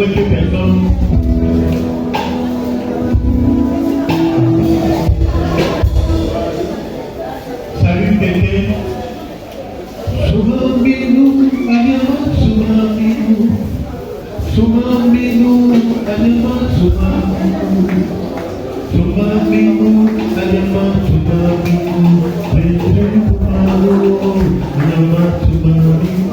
quelques personnes. Salut Tété. Soumambinou, Anyama, Soumambinou. Soumambinou, Anyama, Soumambinou. Soumambinou, Anyama, Soumambinou. Soumambinou, Anyama, Soumambinou.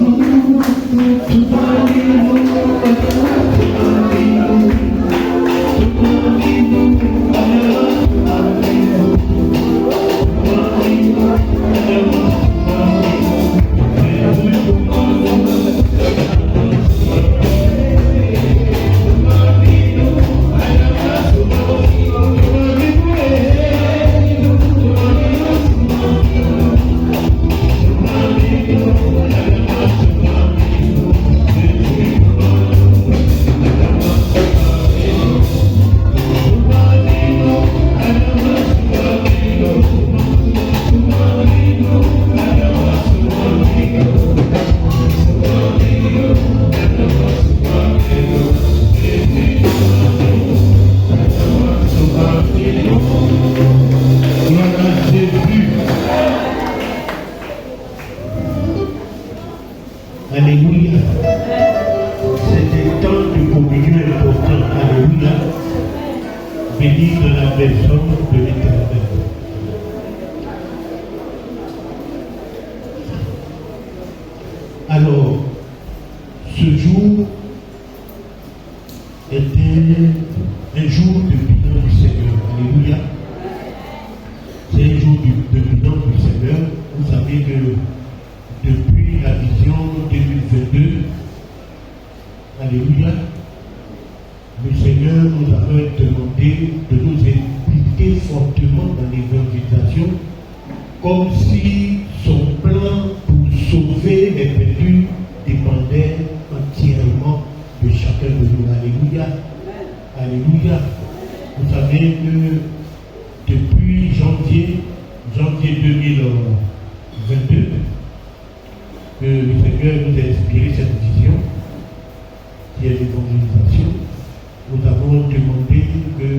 Alléluia. C'est des temps de communion importants. Alléluia. Béni dans la maison de l'Éternel. Alors, ce jour était un jour de bilan du Seigneur. Alléluia. C'est un jour de bilan du Seigneur. Vous savez que depuis la vision 2022, alléluia, le Seigneur nous a demandé de nous impliquer fortement dans l'évangélisation, comme si son plan pour sauver les perdus dépendait entièrement de chacun de nous. Alléluia. Alléluia. Vous savez que depuis janvier 2022, que le Seigneur nous a inspiré cette vision qui est l'évangélisation. Nous avons demandé que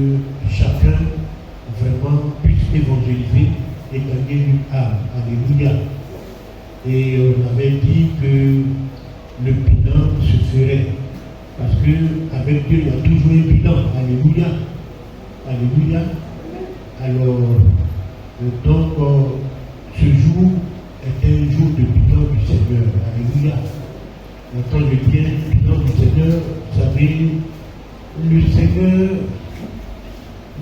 chacun vraiment puisse évangéliser et gagner une âme. Alléluia. Et on avait dit que le bilan se ferait. Parce qu'avec Dieu, il y a toujours un bilan. Alléluia. Alléluia. Alors, donc, ce jour était un jour de bilan du Seigneur. Alléluia. Et quand je dis bilan du Seigneur, vous savez, le Seigneur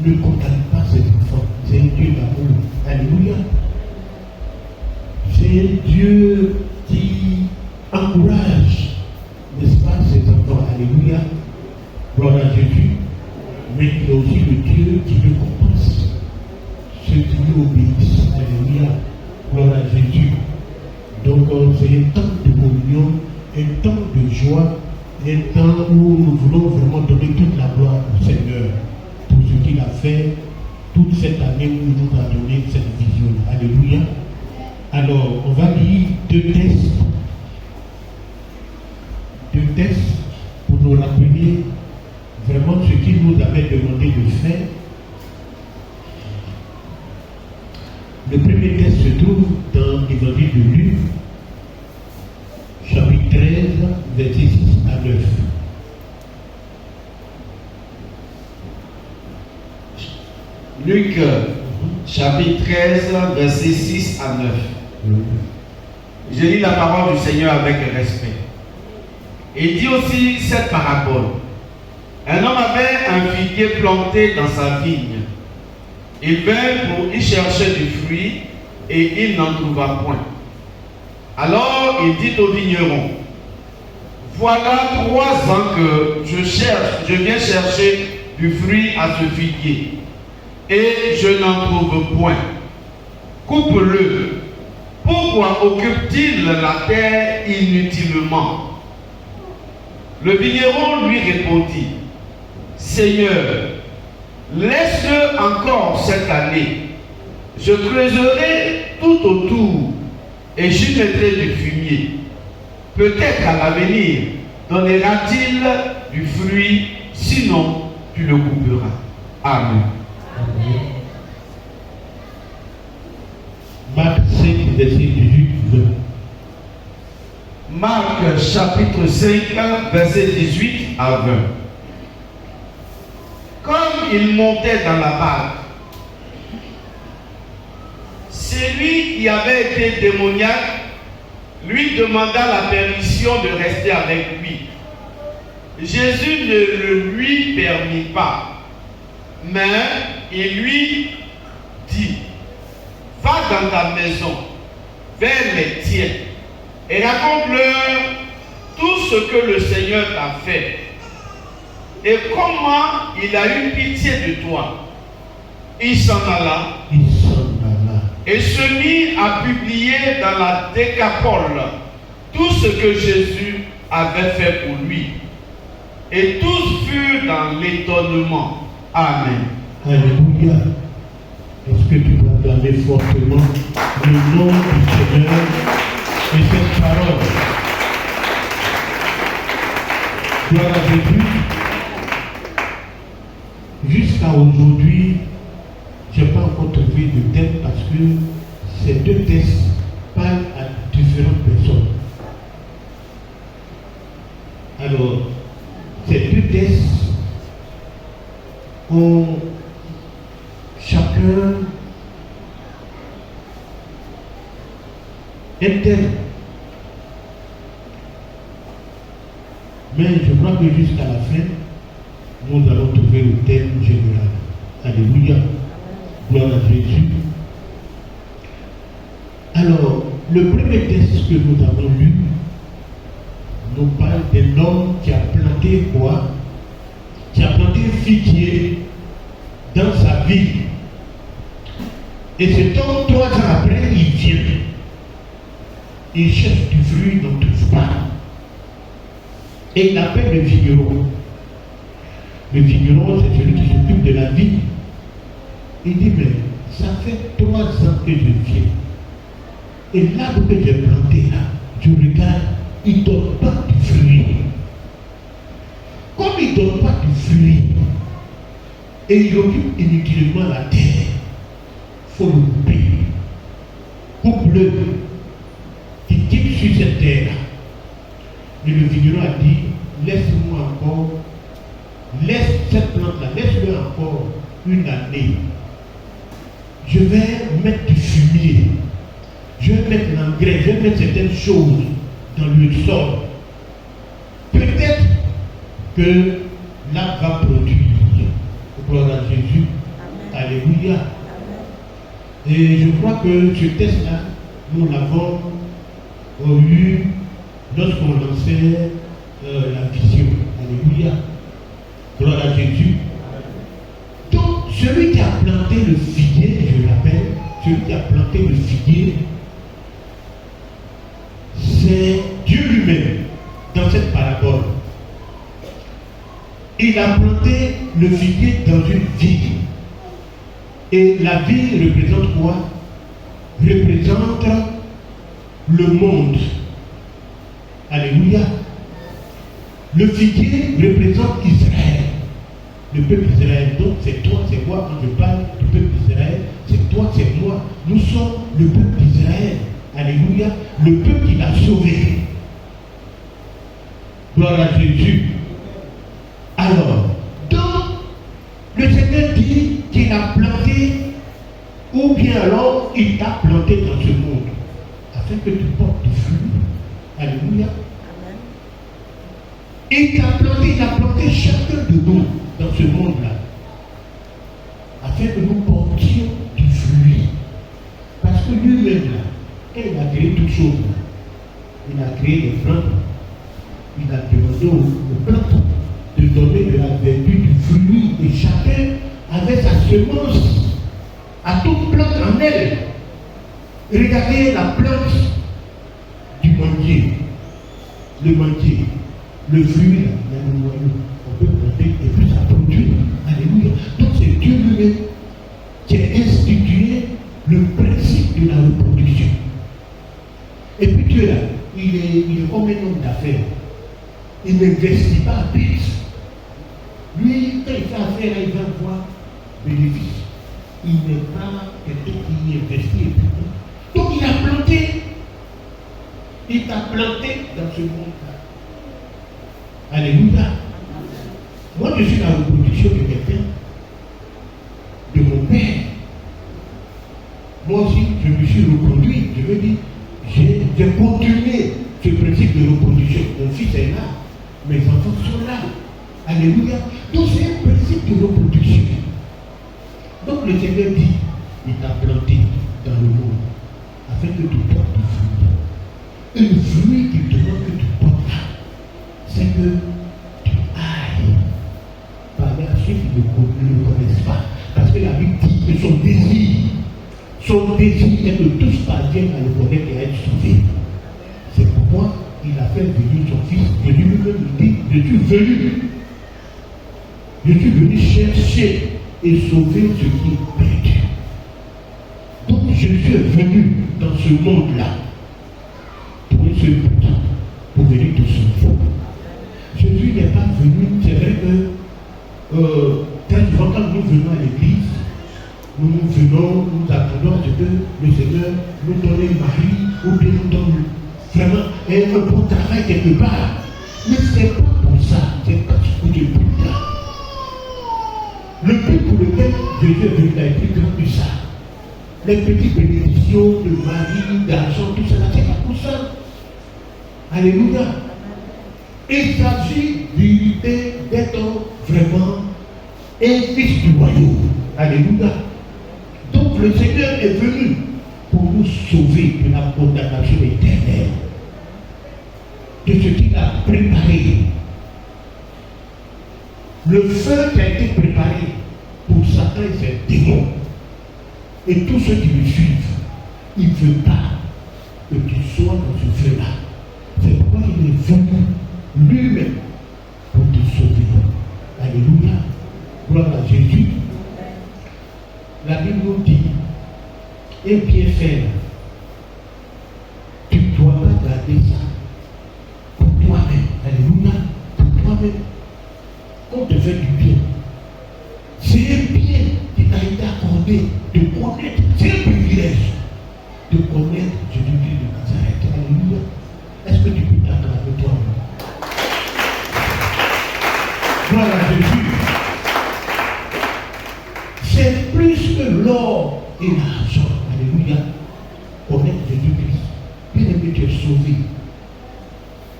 ne condamne pas ses enfants. C'est un Dieu d'amour. Alléluia. C'est un Dieu qui encourage, n'est-ce pas, ses enfants. Alléluia. Gloire à Jésus. Mais il est aussi le Dieu qui récompense ceux qui lui obéissent. Alléluia. Gloire à Jésus. Donc c'est un temps de communion, un temps de joie, un temps où nous voulons vraiment donner toute la gloire au Seigneur pour ce qu'il a fait toute cette année où il nous a donné cette vision. Alléluia. Alors, on va lire deux textes pour nous rappeler vraiment ce qu'il nous avait demandé de faire. Le premier texte se trouve dans l'évangile de Luc, chapitre 13, versets 6 à 9. Luc, chapitre 13, versets 6 à 9. Je lis la parole du Seigneur avec respect. Il dit aussi cette parabole. Un homme avait un figuier planté dans sa vigne. Il vint pour y chercher du fruit et il n'en trouva point. Alors il dit au vigneron, voilà 3 ans que je viens chercher du fruit à ce figuier et je n'en trouve point. Coupe-le. Pourquoi occupe-t-il la terre inutilement? Le vigneron lui répondit, Seigneur, laisse-le encore cette année. Je creuserai tout autour et j'y mettrai du fumier. Peut-être à l'avenir donnera-t-il du fruit, sinon tu le couperas. Amen. Amen. Marc 5, verset 18-20. Marc chapitre 5, verset 18 à 20. Comme il montait dans la barque, celui qui avait été démoniaque lui demanda la permission de rester avec lui. Jésus ne le lui permit pas, mais il lui dit, va dans ta maison, vers les tiens, et raconte-leur tout ce que le Seigneur t'a fait, et comment il a eu pitié de toi. Il s'en alla et se mit à publier dans la Décapole tout ce que Jésus avait fait pour lui. Et tous furent dans l'étonnement. Amen. Alléluia. Est-ce que tu peux acclamer fortement le nom du Seigneur et cette parole? Gloire à Jésus. Jusqu'à aujourd'hui, je n'ai pas encore trouvé de thème parce que ces deux textes parlent à différentes personnes. Alors, ces deux textes ont chacun un thème. Mais je crois que jusqu'à la fin, nous allons trouver le thème général. Alléluia. Gloire à Jésus. Alors, le premier texte que nous avons lu nous parle d'un homme qui a planté quoi? Qui a planté un figuier dans sa vie. Et cet homme, 3 ans après, il vient. Il cherche du fruit, il n'en trouve pas. Et il appelle le vigneron. Le vigneron, c'est celui qui s'occupe de la vie. Il dit, mais ça fait 3 ans que je viens. Et l'arbre que j'ai planté là, je regarde, il ne donne pas du fruit. Comme il ne donne pas du fruit, et il occupe inutilement la terre, il faut le couper. Coupe-le, il quitte sur cette terre-là. Et le vigneron a dit, laisse-moi encore, laisse cette plante-là, laisse-le encore une année. Je vais mettre du fumier, je vais mettre l'engrais, je vais mettre certaines choses dans le sol. Peut-être que l'arbre va produire. Gloire à Jésus. Amen. Alléluia. Amen. Et je crois que ce test-là, nous l'avons eu lorsqu'on lançait la vision. Alléluia. Gloire à Jésus. Donc, celui qui a planté le figuier, je l'appelle, celui qui a planté le figuier, c'est Dieu lui-même dans cette parabole. Il a planté le figuier dans une vigne. Et la vigne représente quoi? Représente le monde. Alléluia. Le figuier représente Israël. Le peuple d'Israël. Donc c'est toi, c'est moi. Quand je parle du peuple d'Israël, c'est toi, c'est moi. Nous sommes le peuple d'Israël. Alléluia. Le peuple qui l'a sauvé. Gloire à Jésus. Alors, donc, le Seigneur dit qu'il a planté, ou bien alors il t'a planté dans ce monde, afin que tu portes du fruit. Alléluia. Amen. Il a planté chacun de nous dans ce monde-là, afin que nous portions du fruit. Parce que lui-même, là, quand il a créé toutes choses, il a créé les plantes, il a demandé aux plantes de donner de la vertu, du fruit, et chacun avait sa semence à toute plante en elle. Regardez la plante du manguier, le fruit, là, il y a le noyau, on peut planter et puis ça produit. Alléluia. Donc c'est Dieu lui-même qui a institué le principe de la reproduction. Et puis Dieu là, il est comme un homme d'affaires. Il n'investit pas à bête. fait là, il va voir bénéfice. Il n'est pas quelqu'un qui investit et puis non. Donc il a planté. Il t'a planté dans ce monde-là. Alléluia. Moi, je suis la reproduction de quelqu'un, de mon père. Moi aussi, je me suis reproduit. Je veux dire, j'ai continué ce principe de reproduction. Mon fils est là, mes enfants sont là. Alléluia. Donc c'est un principe de reproduction. Donc le Seigneur dit, il t'a planté dans le monde afin que tu portes du fruit. Et le fruit qu'il demande que tu portes là, c'est que tu ailles parler à ceux qui ne le connaissent pas. Parce que la Bible dit que son désir est que tous parviennent à le connaître et à être sauvés. C'est pourquoi il a fait venir son fils. Et lui-même dit, je suis venu chercher et sauver ce qui est perdu. Donc je suis venu dans ce monde-là pour un seul but, pour venir te sauver. Jésus n'est pas venu, c'est vrai que quand nous venons à l'église, nous attendons ce que le Seigneur nous donne un mari ou bien nous donne vraiment un bon travail quelque part. Mais ce n'est pas pour ça, c'est pas ce but-là. Le but pour lequel Jésus est venu là est plus grand que ça. Les petites bénédictions de mari, d'argent, tout cela, c'est pas pour ça. Alléluia. Il s'agit d'être vraiment un fils du royaume. Alléluia. Donc le Seigneur est venu pour nous sauver de la condamnation éternelle, de ce qu'il a préparé. Le feu qui a été préparé pour Satan et ses démons, et tous ceux qui le suivent, il ne veut pas que tu sois dans ce feu-là. C'est pourquoi il est venu lui-même pour te sauver. Alléluia. Gloire à Jésus. La Bible nous dit, et bien faire, tu ne dois pas garder ça pour toi-même. Alléluia. Pour toi-même. On te fait du bien. C'est un bien qui t'a été accordé de connaître. C'est un privilège de connaître Jésus-Christ de Nazareth. Alléluia. Est-ce que tu peux t'attraper toi-même? Gloire à Jésus. C'est plus que l'or et l'argent. Alléluia. Connaître Jésus-Christ. Bien aimé, tu es sauvé.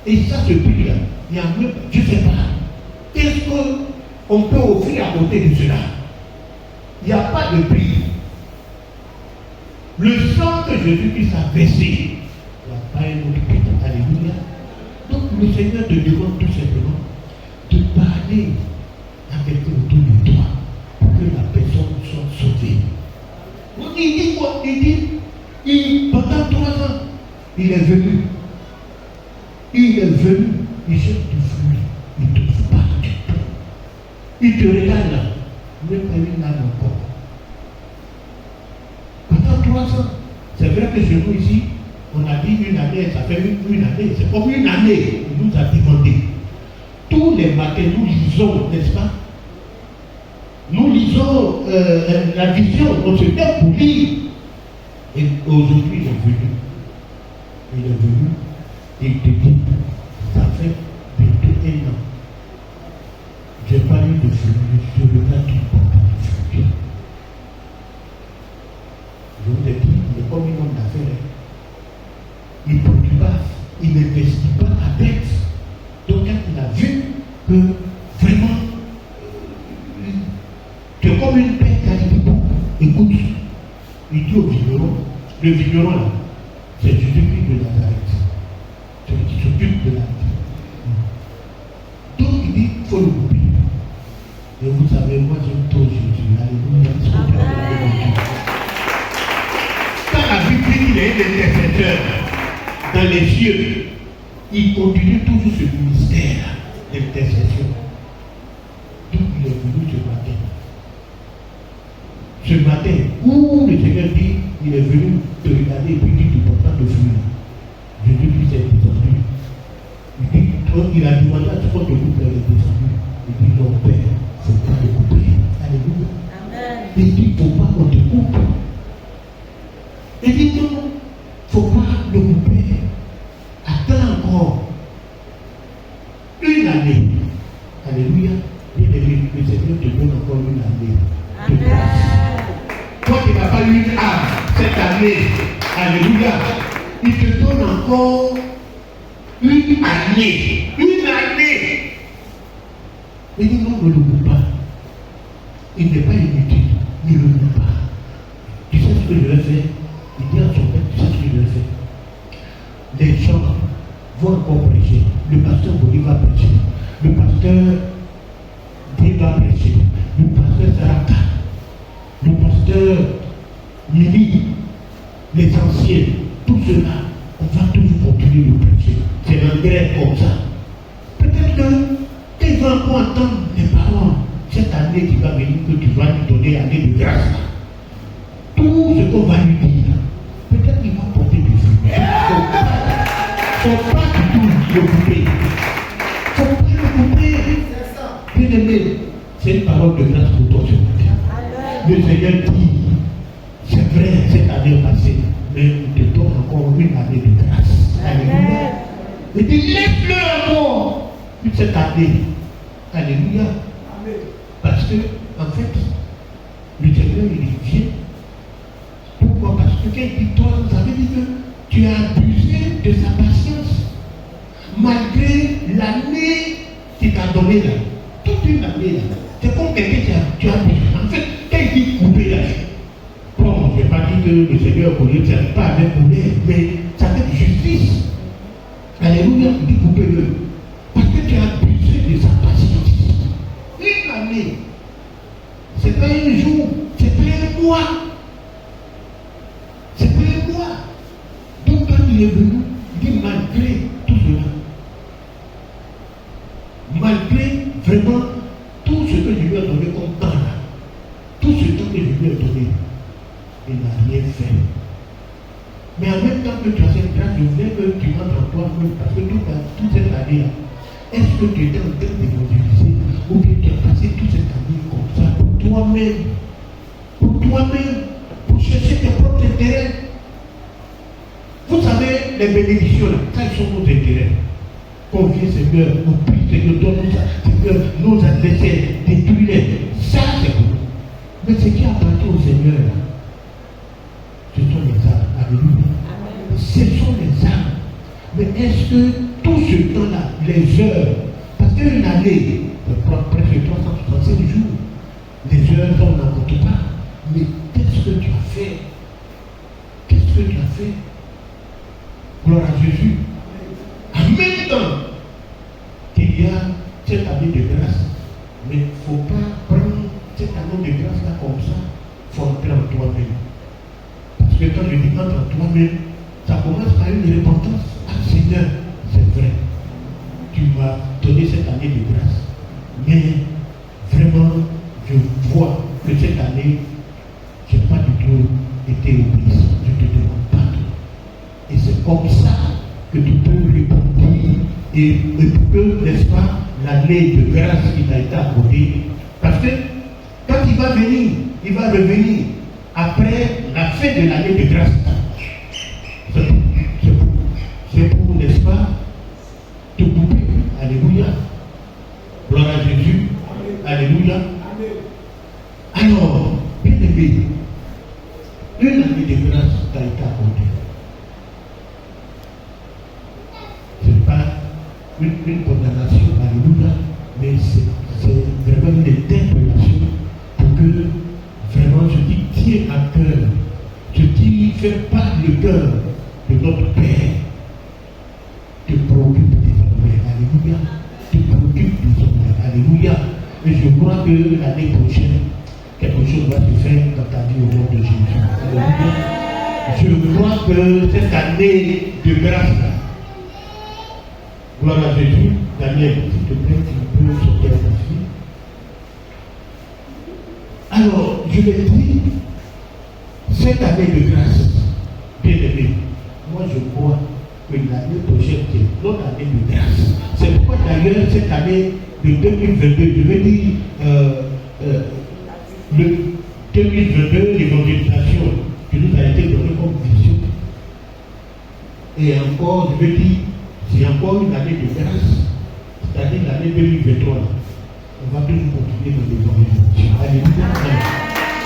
Et ça, ce prix-là, il y a même, je ne sais pas. Qu'est-ce qu'on peut offrir à côté de cela? Il n'y a pas de prix. Le sang que Jésus-Christ a versé, il n'y a pas un autre prix. Alléluia. Donc le Seigneur te demande tout simplement de parler à quelqu'un autour de toi pour que la personne soit sauvée. Donc il dit quoi? Il dit, pendant 3 ans, il est venu. Il cherche du fruit. Il ne trouve pas du tout. Il te regarde là, même pas une âme encore. Pendant 3 ans, c'est vrai que chez nous ici, on a dit une année, ça fait une année, c'est comme une année, il nous a demandé. Tous les matins, nous lisons, n'est-ce pas? Nous lisons la vision, on se met pour lire. Et aujourd'hui, il est venu. Et il te dit, ça fait bientôt 1 an. J'ai pas eu de fruits, je regarde qu'il ne porte pas de fruits. Je vous ai dit, il est comme un homme d'affaires. Il ne produit pas, il n'investit pas à dette. Donc quand il a vu que vraiment, tu es comme une paix qui a dit, bon, écoute, il dit au vigneron, le vigneron là, c'est Jésus-Christ de Nazareth. Celui qui s'occupe de la vie. Donc il dit, il faut le couper. Et vous savez, moi j'aime trop Jésus. Alléluia. Quand la Bible dit qu'il est un intercesseur dans les cieux, il continue toujours ce ministère d'intercession. Donc il est venu ce matin, où le Seigneur dit, il est venu te regarder et puis dit, tu ne portes pas de fruits. Jésus-Christ est descendu. Il a demandé à ce qu'on te coupe, il est descendu. Il dit, non, Père, il ne faut pas le couper. Il dit non, il ne faut pas le couper. Attends encore une année. Alléluia. Bien aimé, le Seigneur te donne encore une année de grâce. Toi qui n'as pas eu une âme cette année, alléluia, il te donne encore une année. Une année. Il dit non, ne le coupe pas. Il n'est pas inutile. Ne le coupe pas. Tu sais ce que je vais faire? Il dit à son père, tu sais ce que je vais faire? Les gens vont encore prêcher. Le pasteur Boni va prêcher. Le pasteur D va prêcher. Le pasteur Saraka. Le pasteur Lili. Les anciens. Tout cela, on va toujours continuer de prêcher. C'est l'engrais comme ça. Peut-être que tu vas encore entendre les paroles. Cette année qui va venir, que tu vas lui donner année de grâce. Tout ce qu'on va lui dire, peut-être qu'il va porter du fruit. Il ne faut pas du tout le couper. Il ne faut pas le couper. Bien aimé, c'est une parole de grâce pour toi ce matin. Le Seigneur dit, c'est vrai, cette année passée, mais il te donne encore une année de grâce. Alléluia. Il dit, laisse-le encore cette année. Alléluia. Parce que, en fait, le Seigneur, il vient. Pourquoi? Parce que quand il dit toi, ça veut dire que tu as abusé de sa patience. Malgré l'année qu'il t'a donnée là. Toute une année là. C'est comme quelqu'un qui tu as abusé. En fait, quand il dit couper là, bon, je n'ai pas dit que le Seigneur ne sert pas avec couper, mais ça fait justice. Alléluia, il dit couper-le. Parce que tu as abusé de sa patience. Une année. C'est pas un jour, c'est pas un mois. C'est pas un mois. Donc quand il est venu, il dit malgré tout cela, malgré vraiment tout ce que je lui ai donné comme temps là, tout ce temps que je lui ai donné, il n'a rien fait. Mais en même temps que tu as cette grâce, je voulais que tu rentres en toi-même, parce que toute cette année-là, est-ce que tu étais en train d'évangéliser ou bien tu as passé toute cette année comme ça pour toi-même, pour chercher tes propres intérêts? Vous savez, les bénédictions là, ça ils sont nos intérêts. Qu'on vient Seigneur, nous prie, Seigneur, donne-nous ça, Seigneur, nos adversaires, détruis-les. Ça c'est pour nous. Mais ce qui appartient au Seigneur là, ce sont les âmes. Alléluia. Ce sont les âmes. Mais est-ce que tout ce temps-là, les heures, parce qu'une année, presque 365 jours, les heures, on n'en compte pas. Mais qu'est-ce que tu as fait? Qu'est-ce que tu as fait? Gloire à Jésus. En même temps qu'il y a cette année de grâce, mais il ne faut pas prendre cette année de grâce-là comme ça. Il faut entrer en toi-même. Parce que quand je dis entre en toi-même, ça commence par une repentance. Ah Seigneur, c'est vrai. Tu m'as donné cette année de grâce. Mais vraiment, je vois que cette année, je n'ai pas du tout été obéissant. Je te demande pardon. Et c'est comme ça que tu peux répondre et que, n'est-ce pas, l'année de grâce qui t'a été accordée. Parce que quand il va venir, il va revenir après la fin de l'année de grâce. C'est pour, n'est-ce pas, te couper. Alléluia. Gloire à Jésus. Alléluia. Alors, bien aimé, une année de grâce t'a été accordée. Ce n'est pas une condamnation, alléluia, mais c'est vraiment une interpellation pour que vraiment ce qui tient à cœur, ce qui fait part le cœur de notre Père, te préoccupe désormais. Alléluia. Te préoccupe désormais. Alléluia. Et je crois que l'année prochaine, quelque chose va se faire dans ta vie au nom de Jésus. Alléluia. Je crois que cette année de grâce là, gloire à Jésus. Daniel, s'il te plaît, tu peux sauter ici. Alors, je l'ai dit, cette année de grâce, bien aimé, moi je crois que l'année prochaine, c'est notre année de grâce. C'est pourquoi d'ailleurs, cette année de 2022, je veux dire, le 2022, l'évangélisation qui nous a été donnée comme vision. Et encore, je veux dire, c'est encore une année de grâce, c'est-à-dire l'année 2023. On va toujours continuer dans l'évangélisation. Alléluia.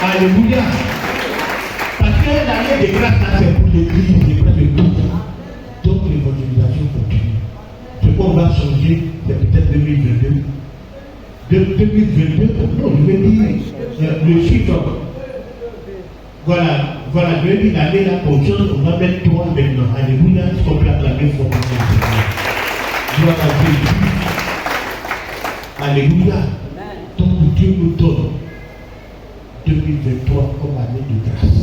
Alléluia. Parce que l'année de grâce, c'est pour l'église, c'est pour le tout. Donc l'évangélisation continue. Ce qu'on va changer, c'est peut-être 2022. De 2022, non, je veux dire, le chiffre. Voilà, je veux dire, l'année là prochaine, on va mettre 3 maintenant. Alléluia, ce qu'on peut acclamer fortement. Gloire à Dieu. Alléluia. Donc Dieu nous donne 2023 comme année de grâce.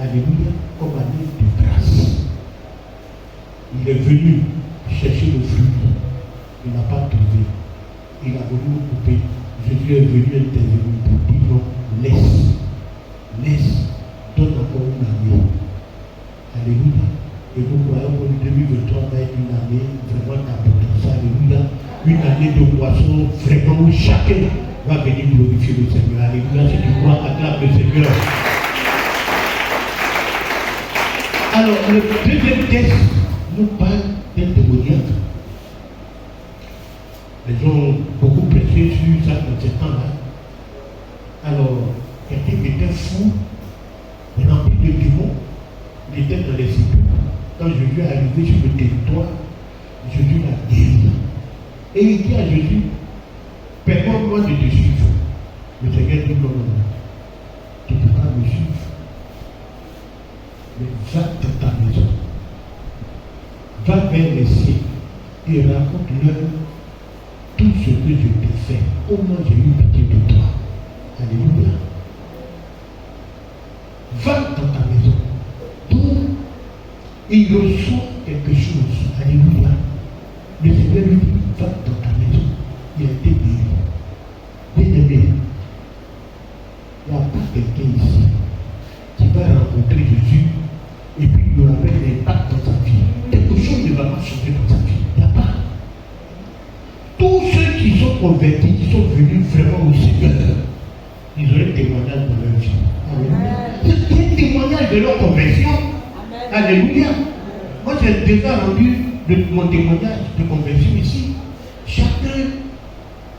Alléluia, comme année de grâce. Il est venu chercher le fruit. Il n'a pas trouvé. Il a voulu nous couper. Jésus est venu intervenir pour dire non, laisse, donne encore une année. Alléluia. Et nous croyons que 2023 va être une année vraiment d'abondance. Alléluia. Une année de poisson vraiment où chacun va venir glorifier le Seigneur. Alléluia. Si tu crois, acclame le Seigneur. Alors, le deuxième texte nous parle d'un démoniaque. Les gens ont beaucoup prêché sur ça dans ce temps-là. Alors, quelqu'un qui était fou, rempli de démons, il était dans les sépulcres. Quand Jésus est arrivé sur le territoire, Jésus l'a guéri. Et il dit à Jésus, permets-moi de te suivre. Le Seigneur dit non, tu ne peux pas me suivre. Mais va dans ta maison. Va vers les cieux et raconte-leur tout ce que je t'ai fait. Comment j'ai eu pitié de toi. Alléluia. Va dans ta maison. Donc, il reçoit quelque chose. Alléluia. Le Seigneur lui dit, va dans ta maison. Il a été guéri. Bien-aimé, il n'y a pas quelqu'un ici qui va rencontrer Jésus et puis il y aura un impact dans sa vie. Quelque chose ne va pas changer dans sa vie. Il n'y a pas. Tous ceux qui sont convertis, qui sont venus vraiment au Seigneur, ils auraient témoignage dans leur vie. Alléluia. C'est un témoignage de leur conversion. Alléluia. Moi, j'ai déjà rendu mon témoignage de conversion ici. Chacun,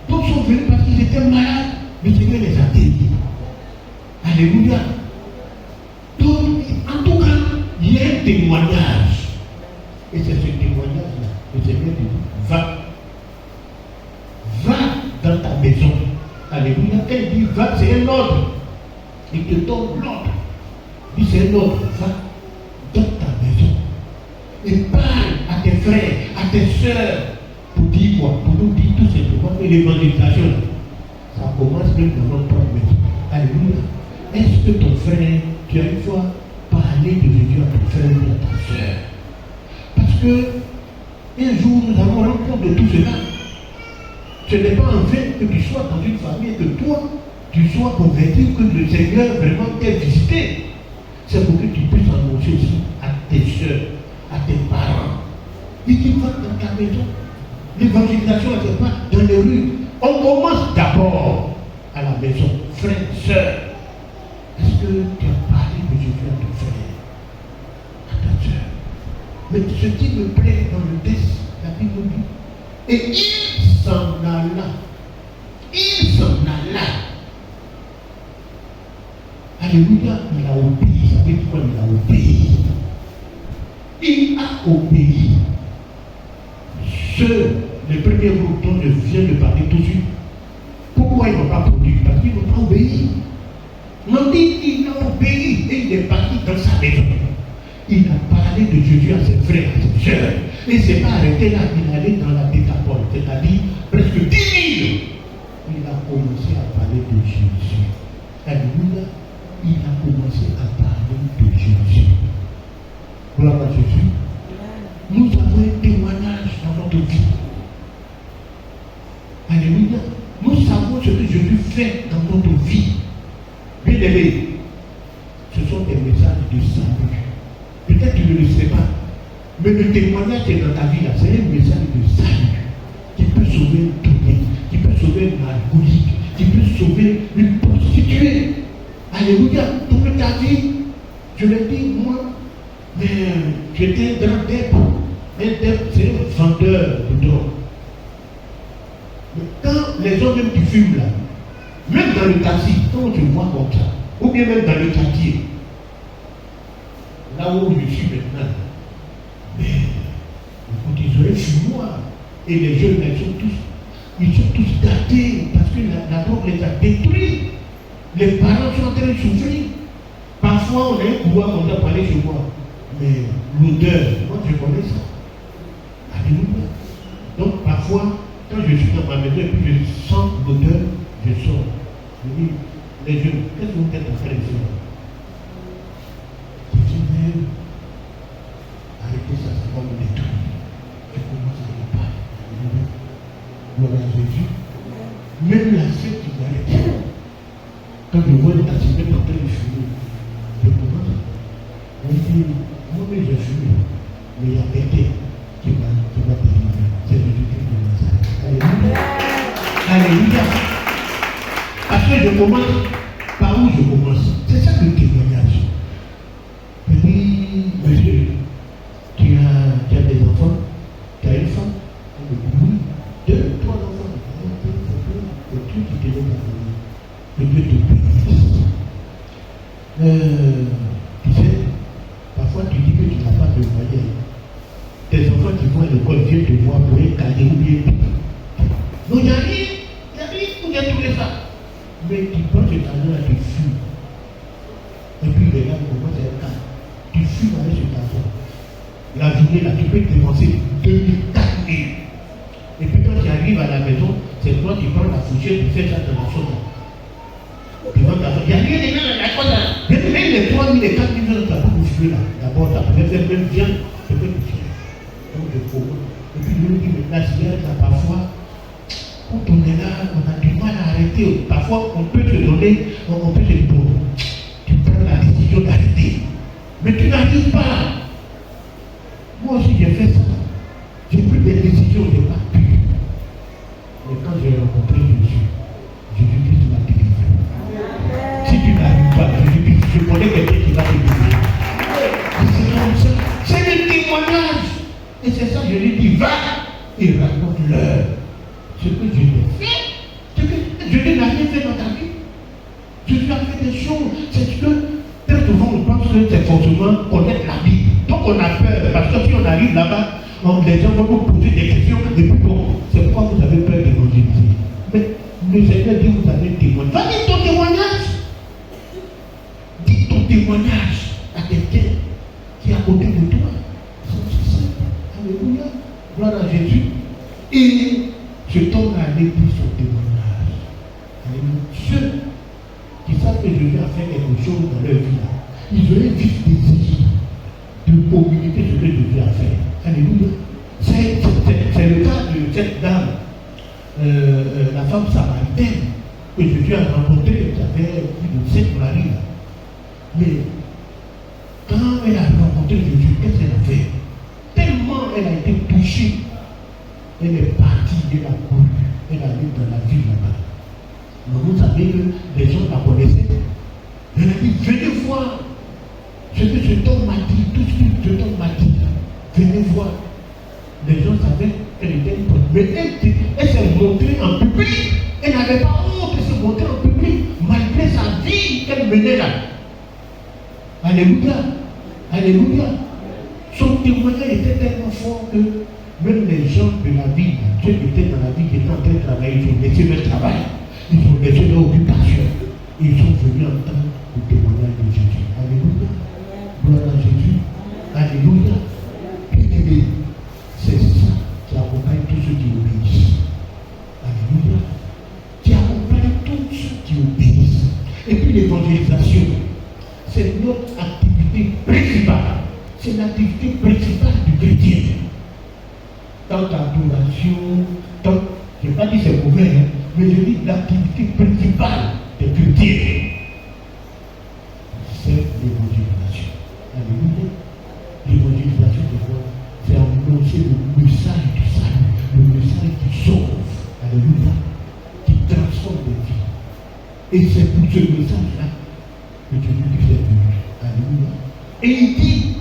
d'autres sont venus parce qu'ils étaient malades. Le Seigneur les a guéris. Alléluia. Donc, en tout cas, il y a un témoignage. Et c'est ce témoignage-là. Le Seigneur dit, va dans ta maison. Alléluia. Elle dit, va, c'est un ordre. Il te donne l'ordre. Il dit, c'est un ordre. Va dans ta maison. Et parle à tes frères, à tes soeurs. Pour dire quoi? Pour nous dire tout simplement que l'évangélisation, ça commence même dans notre propre maison. Alléluia. Est-ce que ton frère, tu as une fois parlé de Jésus à ton frère ou à ta soeur? Parce que un jour, nous allons rendre compte de tout cela. Ce n'est pas en vain que tu sois dans une famille, que toi, tu sois converti, que le Seigneur vraiment t'ait visité. C'est pour que tu puisses annoncer aussi à tes soeurs, à tes parents. Il dit, va dans ta maison. L'évangélisation, ce n'est pas dans les rues. On commence d'abord à la maison. Frère, soeur, est-ce que tu as parlé de Jésus à ton frère, à ta soeur? Mais ce qui me plaît dans le texte, la Bible nous dit, et il s'en alla. Il s'en alla. Alléluia, il a obéi. Vous savez pourquoi il a obéi? Il a obéi. Les premiers groupes dont je viens de parler tout de suite, pourquoi ils n'ont pas produit? Parce qu'ils n'ont pas obéi. On dit qu'il a obéi et il est parti dans sa maison. Il a parlé de Jésus à ses frères, à ses soeurs. Et il ne s'est pas arrêté là, il allait dans la décapole, c'est-à-dire presque 10 000. Il a commencé à parler de Jésus. Alléluia. Il a commencé à parler de Jésus. Gloire à Jésus. Nous avons un témoignage dans notre vie. Alléluia. Nous savons ce que Jésus fait dans notre vie. Bien aimé, ce sont des messages de salut. Peut-être que tu ne le sais pas. Mais le témoignage qui est dans ta vie là, c'est un message de salut. Qui peut sauver un tourné, qui peut sauver un alcoolique, qui peut sauver une prostituée. Alléluia. Toute ta vie, je l'ai dit, moi, Mais j'étais un grand dep. Un dep, c'est un vendeur de drogue. Mais quand les gens même qui fument là, même dans le taxi, quand on te voit comme ça, ou bien même dans le quartier, là où je suis maintenant, mais écoute, ils ont un fumoir. Et les jeunes, ils sont tous gâtés parce que la drogue les a détruits. Les parents sont en train de souffrir. Parfois, on a un pouvoir, on doit parler chez moi. Mais l'odeur, moi je connais ça. Alléluia. Donc parfois, quand je suis dans ma maison et puis je sens l'odeur, je sors. Je dis, les jeunes, qu'est-ce que vous êtes en train de faire? Je dis, mais arrêtez ça, ça va me détruire. Je commence à y parler. Gloire à Jésus. Même la fête qui m'arrête. Quand je vois une taximètre en train de fumer, je commence. On dit, moi-même j'ai fumé, mais il y a quelqu'un qui m'a délivré. C'est Jésus-Christ de Nazareth. Alléluia. Alléluia. Parce que je commence, par où je commence? C'est ça le témoignage. Je dis, monsieur, tu as des enfants, tu as une femme, oui, 2, 3 enfants. C'est tout qui te donne la famille. Que Dieu te bénisse. Tu sais, parfois tu dis que tu n'as pas de moyens. Tes enfants qui vont à l'école viennent te voir pour un cahier ou bien non, il n'y a rien, où j'ai trouvé ça. Mais tu prends cet argent là, tu fumes. Et puis regarde comment c'est un cas. Tu fumes avec cet argent. La journée là, tu peux dépenser 2004 000. Et puis quand tu arrives à la maison, c'est toi qui prends la fourchette, tu fais ça dans la chose. Tu vas t'asseoir. Il n'y a rien dedans dans la chose. Même les 3 000 et 4 000 euros, tu as beaucoup fumer là. D'abord, tu as peut-être même bien, tu peux te fumer. Donc, il faut. Et puis, je me dis, la cigarette là, parfois, quand on est là, on a du mal à arrêter. Parfois, on peut te donner, on peut te dire, bon, tu prends la décision d'arrêter. Mais tu n'arrives pas. Moi aussi, j'ai fait ça. J'ai pris des décisions, je n'ai pas pu. Mais quand j'ai rencontré Jésus, Jésus-Christ m'a délivré. Si tu n'arrives pas, Jésus-Christ, je connais quelqu'un qui va te délivrer. C'est comme ça. C'est le témoignage. Et c'est ça, je lui dis, va et raconte-leur ce que Dieu t'a fait. Dieu n'a rien fait dans ta vie. Dieu a fait des choses. C'est que très souvent on pense que c'est forcément connaître la Bible. Donc on a peur, parce que si on arrive là-bas, les gens vont nous poser des questions. Et puis bon, c'est pourquoi vous avez peur d'évangéliser. Mais le Seigneur dit, vous avez témoigné. Va dire ton témoignage. Dis ton témoignage à quelqu'un qui est à côté de toi. C'est simple. Alléluia. Gloire à Jésus. Et cet homme a allé dire son témoignage. Alléluia. Ceux qui savent que Jésus a fait quelque chose dans leur vie, ils auraient vite désir de communiquer ce que Jésus a fait. Alléluia. C'est le cas de cette dame, la femme samaritaine, que Jésus a rencontrée, qui avait plus de 7 maris. Mais quand elle a rencontré Jésus, qu'est-ce qu'elle a fait? Tellement elle a été touchée, elle est partie, elle a couru, elle a allé dans la ville là-bas. Mais vous savez que les gens la connaissaient. Elle a dit, venez voir ce que cet homme m'a dit, tout ce que cet homme m'a dit. Venez voir. Les gens savaient qu'elle était une bonne. Mais elle s'est montrée en public. Elle n'avait pas honte de se montrer en public, malgré sa vie qu'elle menait là. Alléluia. Alléluia. Son témoignage était tellement fort que même les gens de la vie, ceux qui étaient dans la vie, qui étaient en train de travailler, ils ont laissé leur travail. Ils ont laissé leur occupation. Ils sont venus entendre le témoignage de Jésus. Alléluia. Gloire à Jésus. Alléluia. Et c'est ça qui accompagne tous ceux qui obéissent. Alléluia. Qui accompagne tous ceux qui obéissent. Et puis l'évangélisation, c'est notre activité principale. C'est l'activité principale du chrétien. Tant d'adoration, tant, je n'ai pas dit c'est mauvais, hein, mais je dis l'activité principale des chrétiens, c'est l'évangélisation. Alléluia. L'évangélisation, c'est annoncer le message du salut, le message qui sauve. Alléluia. Qui transforme des vies. Et c'est pour ce message-là que Jésus est venu. Alléluia. Et il dit,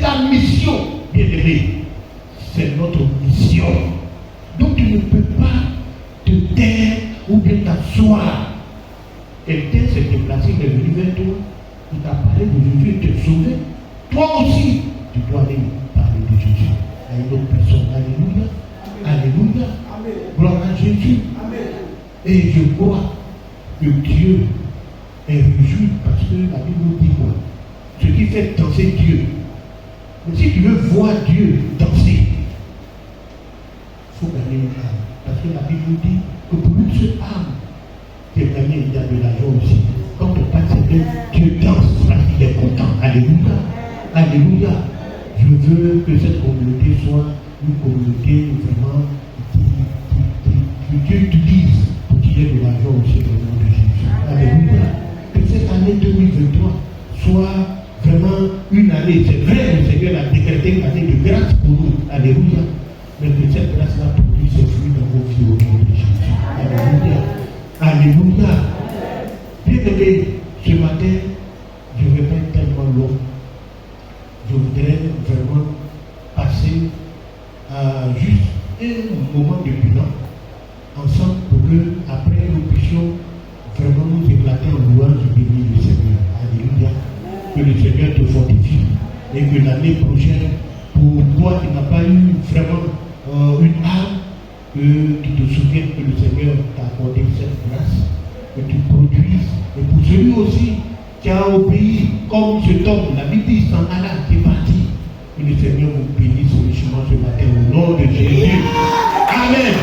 ta mission, bien-aimé. C'est notre mission. Donc tu ne peux pas te taire ou bien t'asseoir. Quelqu'un s'est déplacé, il est venu vers toi, il t'a parlé de Jésus, il t'a sauvé. Toi aussi, tu dois aller parler de Jésus à une autre personne. Alléluia. Alléluia. Gloire à Jésus. Et je crois que Dieu est réjoui parce que la Bible dit quoi? Ce qui fait danser Dieu. Mais si tu veux voir Dieu danser, il faut gagner une âme. Parce que la Bible dit que pour une seule âme qui est gagnée, il y a de l'argent aussi. Quand on parle, c'est que Dieu danse parce qu'il est content. Alléluia. Alléluia. Je veux que cette communauté soit une communauté vraiment que Dieu utilise pour qu'il y ait de l'argent aussi au nom de Jésus. Alléluia. Que cette année 2023 soit vraiment une année. C'est vrai, le Seigneur a décrété une année de grâce pour nous. Alléluia. Mais que cette grâce-là produise ses fruits dans vos vies au nom de Jésus. Alléluia. Alléluia. Bien-aimé, ce matin, je ne vais pas être tellement long. Je voudrais vraiment passer à juste un moment de bilan ensemble pour que, après, nous puissions vraiment nous éclater en louange et bénir le Seigneur. Alléluia. Que le Seigneur te fortifie et que l'année prochaine, pour toi qui n'as pas eu vraiment une âme, que tu te souviennes que le Seigneur t'a accordé cette grâce, que tu produises. Et pour celui aussi qui a obéi comme cet homme, la Bible dit, s'en alla, qui est parti. Que le Seigneur vous bénisse richement ce matin au nom de Jésus. Amen.